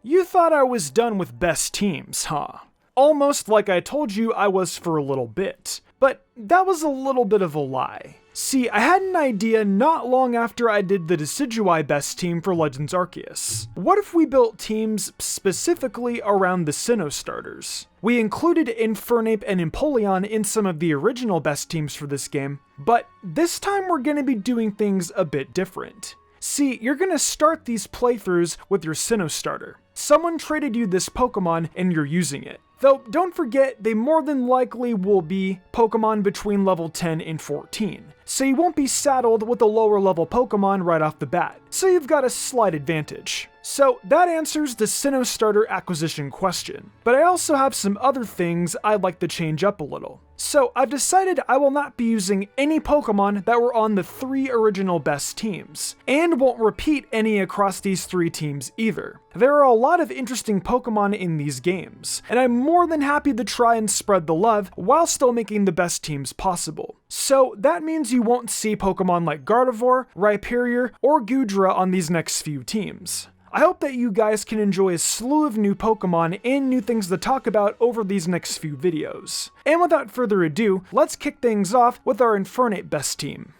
You thought I was done with best teams, huh? Almost like I told you I was for a little bit. But that was a little bit of a lie. See, I had an idea not long after I did the Decidueye best team for Legends Arceus. What if we built teams specifically around the Sinnoh Starters? We included Infernape and Empoleon in some of the original best teams for this game, but this time we're going to be doing things a bit different. See, you're going to start these playthroughs with your Sinnoh Starter. Someone traded you this Pokemon and you're using it. Though, don't forget, they more than likely will be Pokemon between level 10 and 14, so you won't be saddled with a lower level Pokemon right off the bat, so you've got a slight advantage. So that answers the Sinnoh Starter acquisition question, but I also have some other things I'd like to change up a little. So I've decided I will not be using any Pokemon that were on the 3 original best teams, and won't repeat any across these 3 teams either. There are a lot of interesting Pokemon in these games, and I'm more than happy to try and spread the love while still making the best teams possible. So that means you won't see Pokemon like Gardevoir, Rhyperior, or Goodra on these next few teams. I hope that you guys can enjoy a slew of new Pokemon and new things to talk about over these next few videos. And without further ado, let's kick things off with our Infernape best team.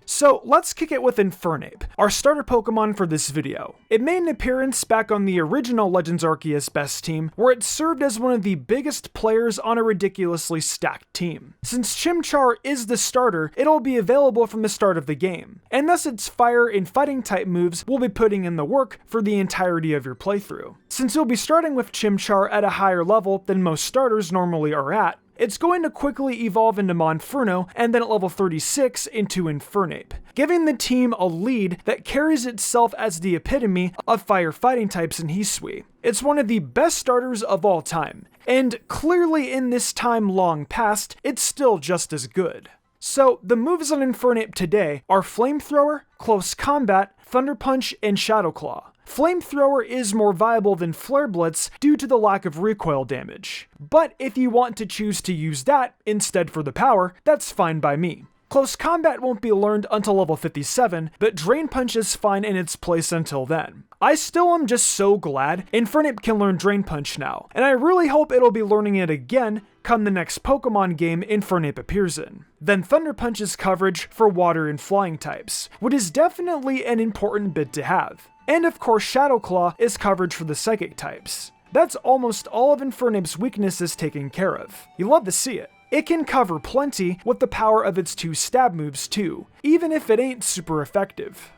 So let's kick it with Infernape, our starter Pokemon for this video. It made an appearance back on the original Legends Arceus best team, where it served as one of the biggest players on a ridiculously stacked team. Since Chimchar is the starter, it'll be available from the start of the game, and thus its fire and fighting type moves will be putting in the work for the entirety of your playthrough. Since you'll be starting with Chimchar at a higher level than most starters normally are at, it's going to quickly evolve into Monferno and then at level 36 into Infernape, giving the team a lead that carries itself as the epitome of fire fighting types in Hisui. It's one of the best starters of all time, and clearly in this time long past, it's still just as good. So the moves on Infernape today are Flamethrower, Close Combat, Thunder Punch, and Shadow Claw. Flamethrower is more viable than Flare Blitz due to the lack of recoil damage, but if you want to choose to use that instead for the power, that's fine by me. Close Combat won't be learned until level 57, but Drain Punch is fine in its place until then. I still am just so glad Infernape can learn Drain Punch now, and I really hope it'll be learning it again come the next Pokemon game Infernape appears in. Then Thunder Punch is coverage for water and flying types, which is definitely an important bit to have. And of course Shadow Claw is coverage for the psychic types. That's almost all of Infernape's weaknesses taken care of. You love to see it. It can cover plenty with the power of its 2 stab moves too, even if it ain't super effective.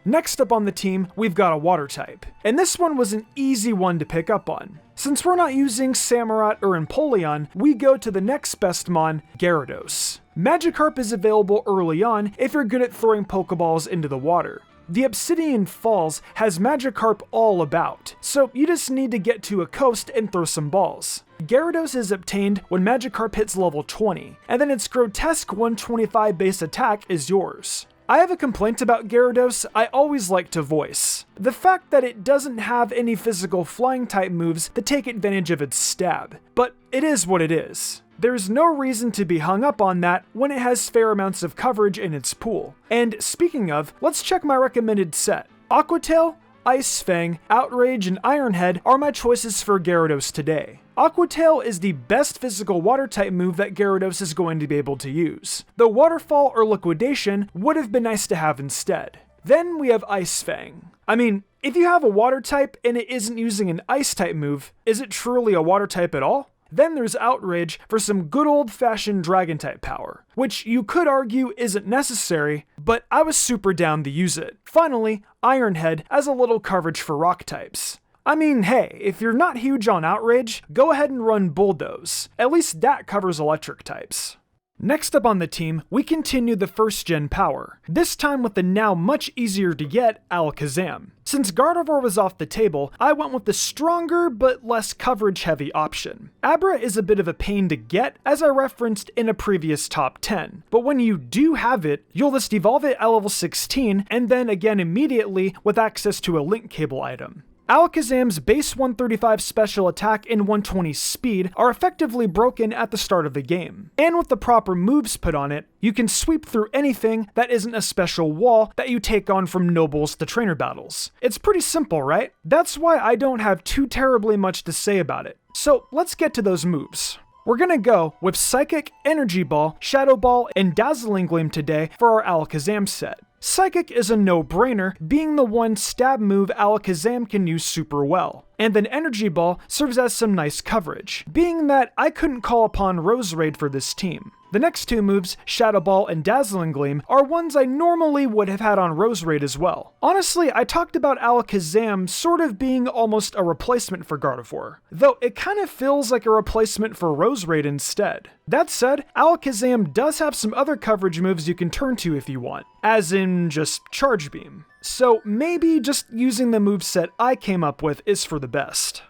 Next up on the team, we've got a water type, and this one was an easy one to pick up on. Since we're not using Samurott or Empoleon, we go to the next best mon, Gyarados. Magikarp is available early on if you're good at throwing Pokeballs into the water. The Obsidian Falls has Magikarp all about, so you just need to get to a coast and throw some balls. Gyarados is obtained when Magikarp hits level 20, and then its grotesque 125 base attack is yours. I have a complaint about Gyarados I always like to voice. The fact that it doesn't have any physical flying type moves that take advantage of its stab, but it is what it is. There's no reason to be hung up on that when it has fair amounts of coverage in its pool. And speaking of, let's check my recommended set. Aquatail, Ice Fang, Outrage, and Ironhead are my choices for Gyarados today. Aquatail is the best physical water type move that Gyarados is going to be able to use, though Waterfall or Liquidation would have been nice to have instead. Then we have Ice Fang. I mean, if you have a water type and it isn't using an ice type move, is it truly a water type at all? Then there's Outrage for some good old-fashioned Dragon-type power, which you could argue isn't necessary, but I was super down to use it. Finally, Ironhead as a little coverage for rock types. I mean, hey, if you're not huge on Outrage, go ahead and run Bulldoze. At least that covers electric types. Next up on the team, we continue the first gen power, this time with the now much easier to get Alakazam. Since Gardevoir was off the table, I went with the stronger but less coverage heavy option. Abra is a bit of a pain to get, as I referenced in a previous top 10, but when you do have it, you'll just evolve it at level 16 and then again immediately with access to a link cable item. Alakazam's base 135 special attack and 120 speed are effectively broken at the start of the game, and with the proper moves put on it, you can sweep through anything that isn't a special wall that you take on from nobles to trainer battles. It's pretty simple, right? That's why I don't have too terribly much to say about it. So let's get to those moves. We're gonna go with Psychic, Energy Ball, Shadow Ball, and Dazzling Gleam today for our Alakazam set. Psychic is a no-brainer, being the one stab move Alakazam can use super well. And then Energy Ball serves as some nice coverage, being that I couldn't call upon Roserade for this team. The next two moves, Shadow Ball and Dazzling Gleam, are ones I normally would have had on Roserade as well. Honestly, I talked about Alakazam sort of being almost a replacement for Gardevoir, though it kind of feels like a replacement for Roserade instead. That said, Alakazam does have some other coverage moves you can turn to if you want, as in just Charge Beam. So maybe just using the moveset I came up with is for the best.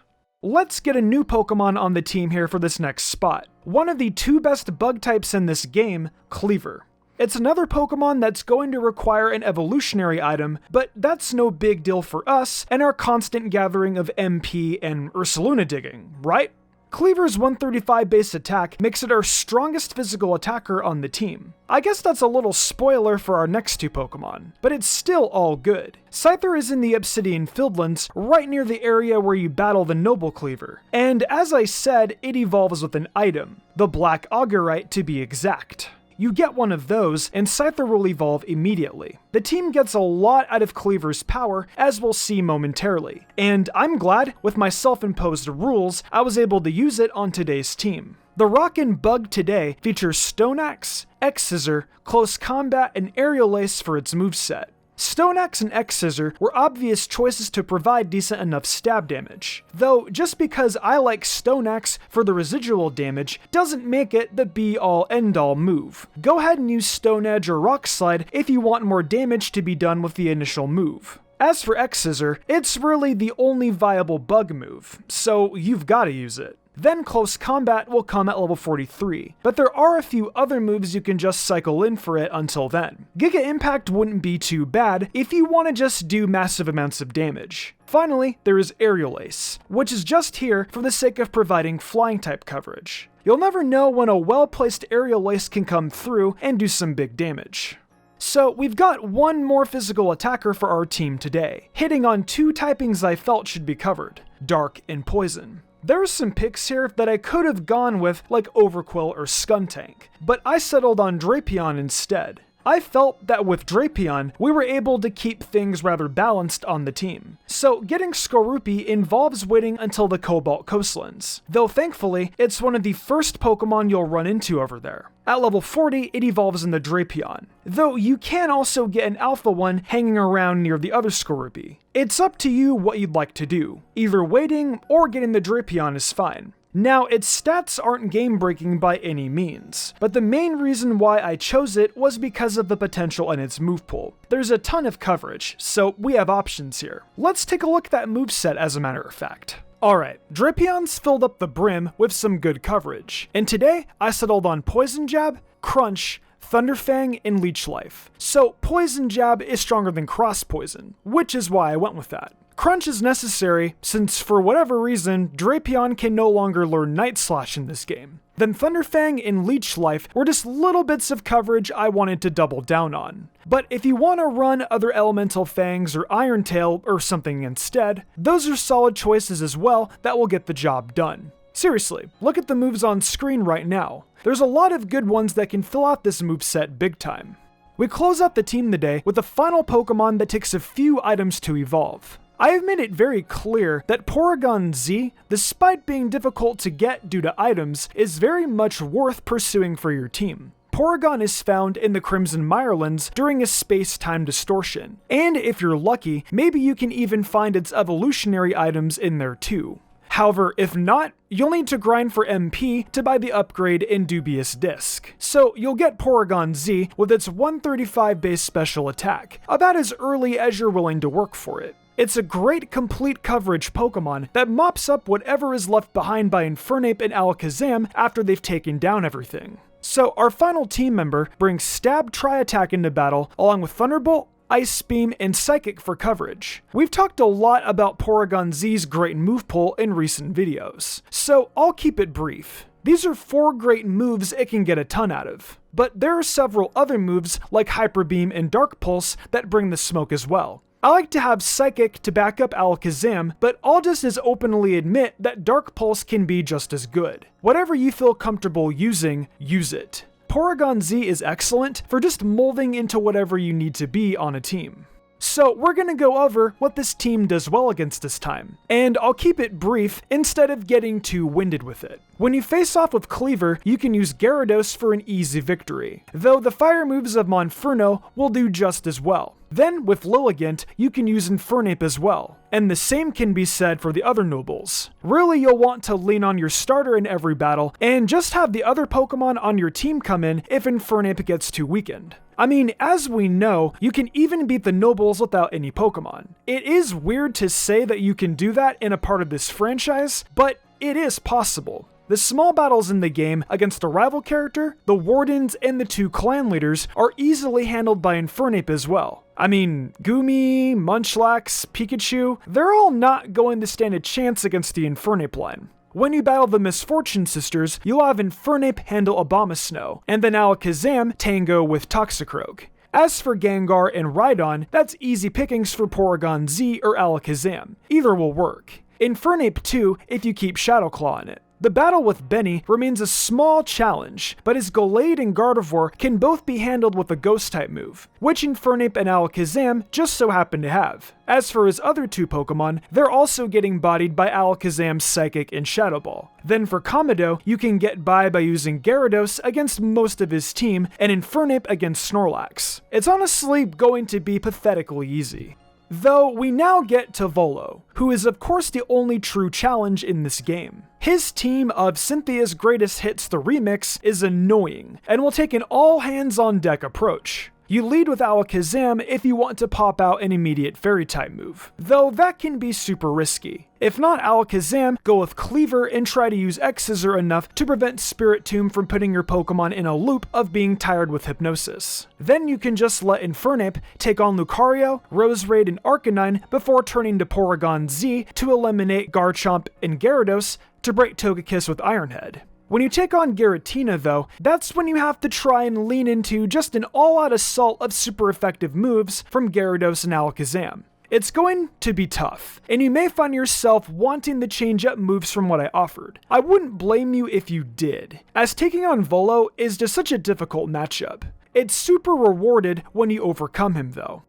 Let's get a new Pokemon on the team here for this next spot. One of the two best bug types in this game, Cleaver. It's another Pokemon that's going to require an evolutionary item, but that's no big deal for us and our constant gathering of MP and Ursaluna digging, right? Cleaver's 135 base attack makes it our strongest physical attacker on the team. I guess that's a little spoiler for our next two Pokemon, but it's still all good. Scyther is in the Obsidian Fieldlands, right near the area where you battle the Noble Cleaver, and as I said, it evolves with an item, the Black Augurite to be exact. You get one of those, and Scyther will evolve immediately. The team gets a lot out of Cleaver's power, as we'll see momentarily, and I'm glad, with my self-imposed rules, I was able to use it on today's team. The Rockin' Bug today features Stone Axe, X-Scissor, Close Combat, and Aerial Ace for its moveset. Stone Axe and X-Scissor were obvious choices to provide decent enough stab damage, though just because I like Stone Axe for the residual damage doesn't make it the be-all end-all move. Go ahead and use Stone Edge or Rock Slide if you want more damage to be done with the initial move. As for X-Scissor, it's really the only viable bug move, so you've gotta use it. Then Close Combat will come at level 43, but there are a few other moves you can just cycle in for it until then. Giga Impact wouldn't be too bad if you want to just do massive amounts of damage. Finally, there is Aerial Ace, which is just here for the sake of providing flying type coverage. You'll never know when a well-placed Aerial Ace can come through and do some big damage. So we've got one more physical attacker for our team today, hitting on two typings I felt should be covered, Dark and Poison. There are some picks here that I could have gone with like Overquill or Skuntank, but I settled on Drapion instead. I felt that with Drapion, we were able to keep things rather balanced on the team. So getting Skorupi involves waiting until the Cobalt Coastlands, though thankfully, it's one of the first Pokemon you'll run into over there. At level 40, it evolves in the Drapion, though you can also get an alpha one hanging around near the other Skorupi. It's up to you what you'd like to do. Either waiting or getting the Drapion is fine. Now, its stats aren't game-breaking by any means, but the main reason why I chose it was because of the potential in its move pool. There's a ton of coverage, so we have options here. Let's take a look at that moveset as a matter of fact. Alright, Drapion's filled up the brim with some good coverage, and today I settled on Poison Jab, Crunch, Thunderfang, and Leech Life. So Poison Jab is stronger than Cross Poison, which is why I went with that. Crunch is necessary, since for whatever reason, Drapion can no longer learn Night Slash in this game. Then Thunderfang and Leech Life were just little bits of coverage I wanted to double down on. But if you want to run other Elemental Fangs or Iron Tail or something instead, those are solid choices as well that will get the job done. Seriously, look at the moves on screen right now. There's a lot of good ones that can fill out this moveset big time. We close out the team today with the final Pokemon that takes a few items to evolve. I have made it very clear that Porygon Z, despite being difficult to get due to items, is very much worth pursuing for your team. Porygon is found in the Crimson Mirelands during a space-time distortion, and if you're lucky, maybe you can even find its evolutionary items in there too. However, if not, you'll need to grind for MP to buy the upgrade in Dubious Disc. So you'll get Porygon Z with its 135 base special attack, about as early as you're willing to work for it. It's a great complete coverage Pokemon that mops up whatever is left behind by Infernape and Alakazam after they've taken down everything. So our final team member brings Stab Tri-Attack into battle along with Thunderbolt, Ice Beam, and Psychic for coverage. We've talked a lot about Porygon Z's great move pool in recent videos, so I'll keep it brief. These are 4 great moves it can get a ton out of, but there are several other moves like Hyper Beam and Dark Pulse that bring the smoke as well. I like to have Psychic to back up Alakazam, but I'll just as openly admit that Dark Pulse can be just as good. Whatever you feel comfortable using, use it. Porygon Z is excellent for just molding into whatever you need to be on a team. So we're gonna go over what this team does well against this time, and I'll keep it brief instead of getting too winded with it. When you face off with Cleaver, you can use Gyarados for an easy victory, though the fire moves of Monferno will do just as well. Then with Lilligant, you can use Infernape as well, and the same can be said for the other nobles. Really, you'll want to lean on your starter in every battle, and just have the other Pokemon on your team come in if Infernape gets too weakened. I mean, as we know, you can even beat the nobles without any Pokemon. It is weird to say that you can do that in a part of this franchise, but it is possible. The small battles in the game against a rival character, the Wardens, and the 2 clan leaders are easily handled by Infernape as well. I mean, Goomy, Munchlax, Pikachu, they're all not going to stand a chance against the Infernape line. When you battle the Misfortune Sisters, you'll have Infernape handle Abomasnow, and then Alakazam tango with Toxicroak. As for Gengar and Rhydon, that's easy pickings for Porygon Z or Alakazam. Either will work. Infernape too if you keep Shadow Claw in it. The battle with Benny remains a small challenge, but his Gallade and Gardevoir can both be handled with a Ghost-type move, which Infernape and Alakazam just so happen to have. As for his other 2 Pokemon, they're also getting bodied by Alakazam's Psychic and Shadow Ball. Then for Komodo, you can get by using Gyarados against most of his team, and Infernape against Snorlax. It's honestly going to be pathetically easy. Though we now get to Volo, who is of course the only true challenge in this game. His team of Cynthia's Greatest Hits the Remix is annoying, and will take an all-hands-on-deck approach. You lead with Alakazam if you want to pop out an immediate Fairy-type move, though that can be super risky. If not Alakazam, go with Cleaver and try to use X-Scissor enough to prevent Spiritomb from putting your Pokemon in a loop of being tired with Hypnosis. Then you can just let Infernape take on Lucario, Roserade, and Arcanine before turning to Porygon Z to eliminate Garchomp and Gyarados to break Togekiss with Ironhead. When you take on Giratina though, that's when you have to try and lean into just an all-out assault of super effective moves from Gyarados and Alakazam. It's going to be tough, and you may find yourself wanting to change up moves from what I offered. I wouldn't blame you if you did, as taking on Volo is just such a difficult matchup. It's super rewarded when you overcome him though.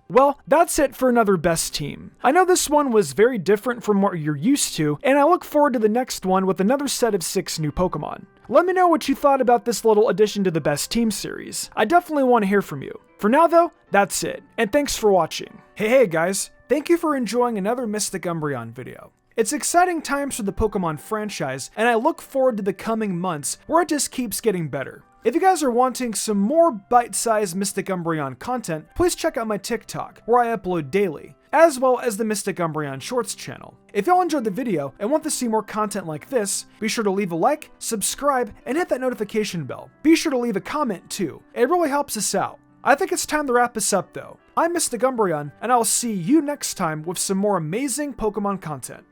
Well, that's it for another best team. I know this one was very different from what you're used to, and I look forward to the next one with another set of 6 new Pokemon. Let me know what you thought about this little addition to the Best Team series. I definitely want to hear from you. For now though, that's it, and thanks for watching. Hey guys, thank you for enjoying another Mystic Umbreon video. It's exciting times for the Pokemon franchise, and I look forward to the coming months where it just keeps getting better. If you guys are wanting some more bite-sized Mystic Umbreon content, please check out my TikTok, where I upload daily, as well as the Mystic Umbreon Shorts channel. If y'all enjoyed the video and want to see more content like this, be sure to leave a like, subscribe, and hit that notification bell. Be sure to leave a comment too, it really helps us out. I think it's time to wrap this up though. I'm Mystic Umbreon, and I'll see you next time with some more amazing Pokemon content.